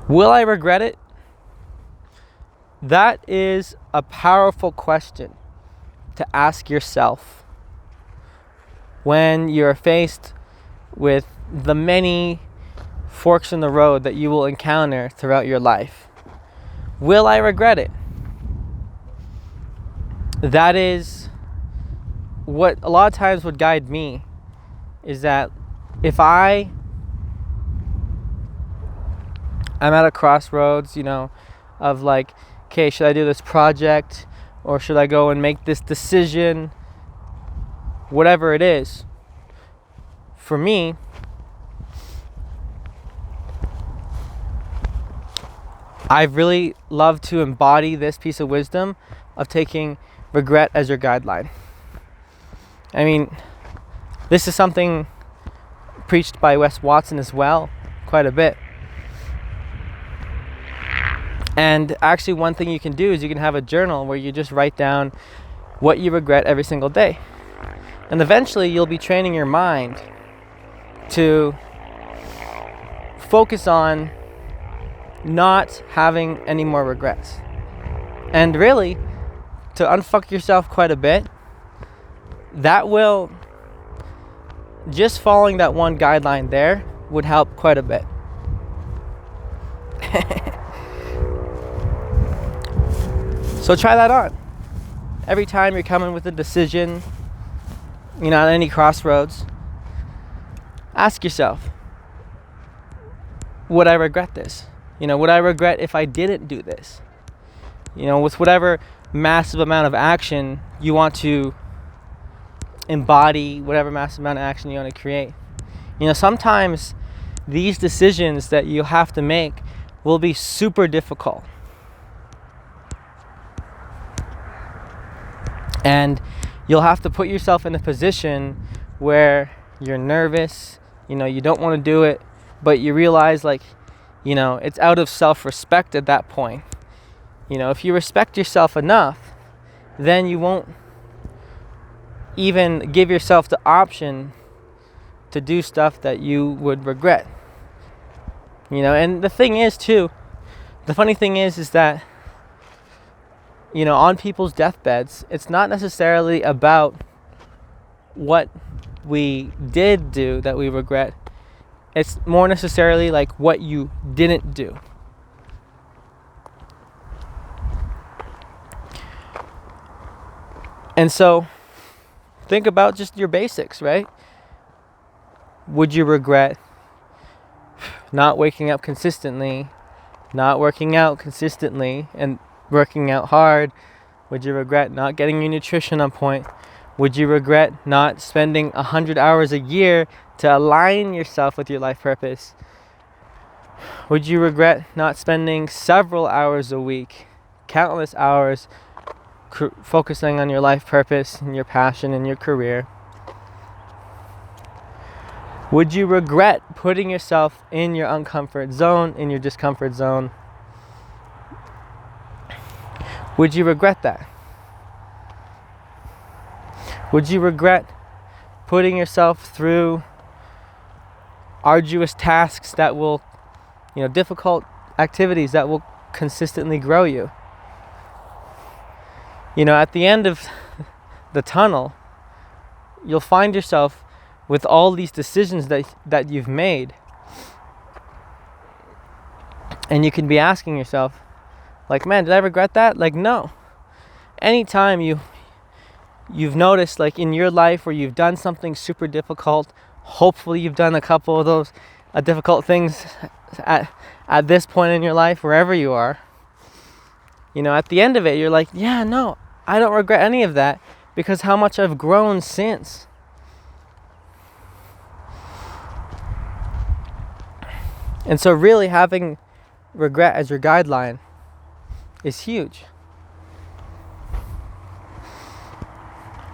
Will I regret it? That is a powerful question to ask yourself when you're faced with the many forks in the road that you will encounter throughout your life. Will I regret it? That is what a lot of times would guide me, is that if I'm at a crossroads, of like, okay, should I do this project or should I go and make this decision? Whatever it is, for me, I really love to embody this piece of wisdom of taking regret as your guideline. I mean, this is something preached by Wes Watson as well, quite a bit. And actually, one thing you can do is you can have a journal where you just write down what you regret every single day. And eventually, you'll be training your mind to focus on not having any more regrets. And really, to unfuck yourself quite a bit, that will, just following that one guideline there would help quite a bit. So try that on. Every time you're coming with a decision, at any crossroads, ask yourself, would I regret this? Would I regret if I didn't do this? With whatever massive amount of action you want to embody, whatever massive amount of action you want to create. Sometimes these decisions that you have to make will be super difficult. And you'll have to put yourself in a position where you're nervous, you don't want to do it, but you realize it's out of self-respect at that point. If you respect yourself enough, then you won't even give yourself the option to do stuff that you would regret. And the thing is too, the funny thing is that on people's deathbeds, it's not necessarily about what we did do that we regret. It's more necessarily like what you didn't do. And so, think about just your basics, right? Would you regret not waking up consistently, not working out consistently, and working out hard? Would you regret not getting your nutrition on point? Would you regret not spending 100 hours a year to align yourself with your life purpose? Would you regret not spending several hours a week, countless hours, focusing on your life purpose and your passion and your career? Would you regret putting yourself in your uncomfort zone, in your discomfort zone? Would you regret that? Would you regret putting yourself through arduous tasks that will, difficult activities that will consistently grow you? At the end of the tunnel, you'll find yourself with all these decisions that you've made. And you can be asking yourself, man, did I regret that? No. Anytime you've noticed, in your life where you've done something super difficult, hopefully you've done a couple of those difficult things at this point in your life, wherever you are, at the end of it, you're yeah, no, I don't regret any of that, because how much I've grown since. And so really having regret as your guideline is huge.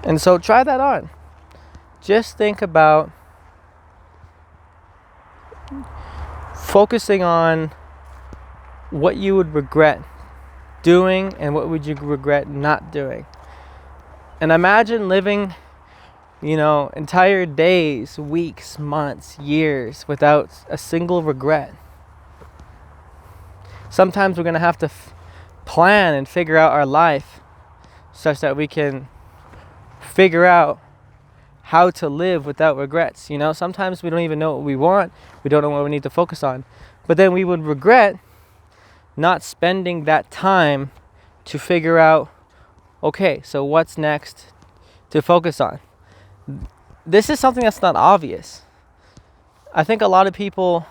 And so try that on. Just think about focusing on what you would regret doing and what would you regret not doing. And imagine living, entire days, weeks, months, years without a single regret. Sometimes we're going to have to plan and figure out our life such that we can figure out how to live without regrets. Sometimes we don't even know what we want. We don't know what we need to focus on. But then we would regret not spending that time to figure out, okay, so what's next to focus on? This is something that's not obvious. I think a lot of people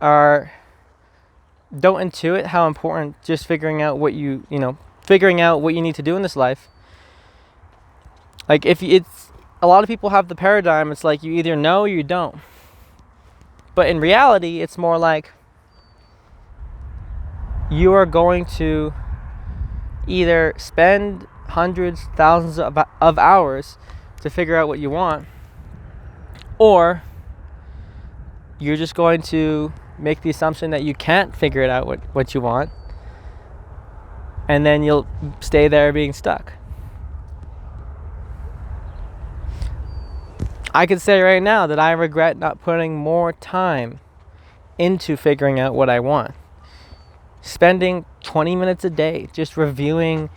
don't intuit how important just figuring out what you need to do in this life. Like, a lot of people have the paradigm, it's like you either know or you don't. But in reality, it's more like you are going to either spend hundreds, thousands of hours to figure out what you want, or you're just going to make the assumption that you can't figure it out what you want, and then you'll stay there being stuck. I could say right now that I regret not putting more time into figuring out what I want. Spending 20 minutes a day just reviewing,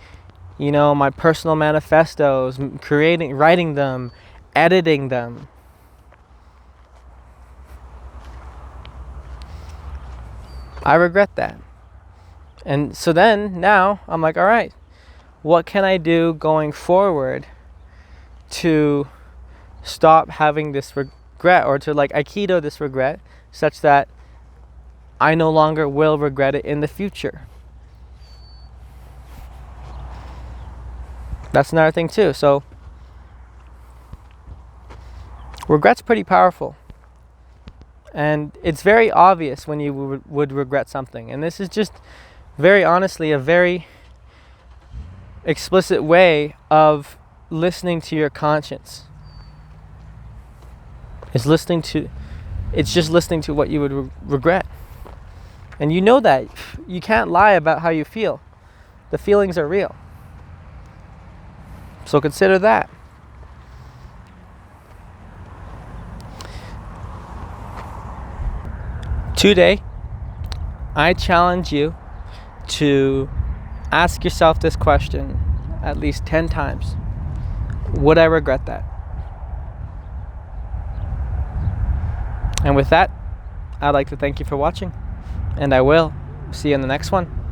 my personal manifestos, writing them, editing them. I regret that. And so then now I'm like, all right, what can I do going forward to stop having this regret, or to aikido this regret, such that I no longer will regret it in the future? That's another thing too. So regret's pretty powerful, and it's very obvious when you would regret something. And this is just very honestly a very explicit way of listening to your conscience. It's just listening to what you would regret. And you know that. You can't lie about how you feel. The feelings are real. So consider that. Today, I challenge you to ask yourself this question at least 10 times. Would I regret that? And with that, I'd like to thank you for watching, and I will see you in the next one.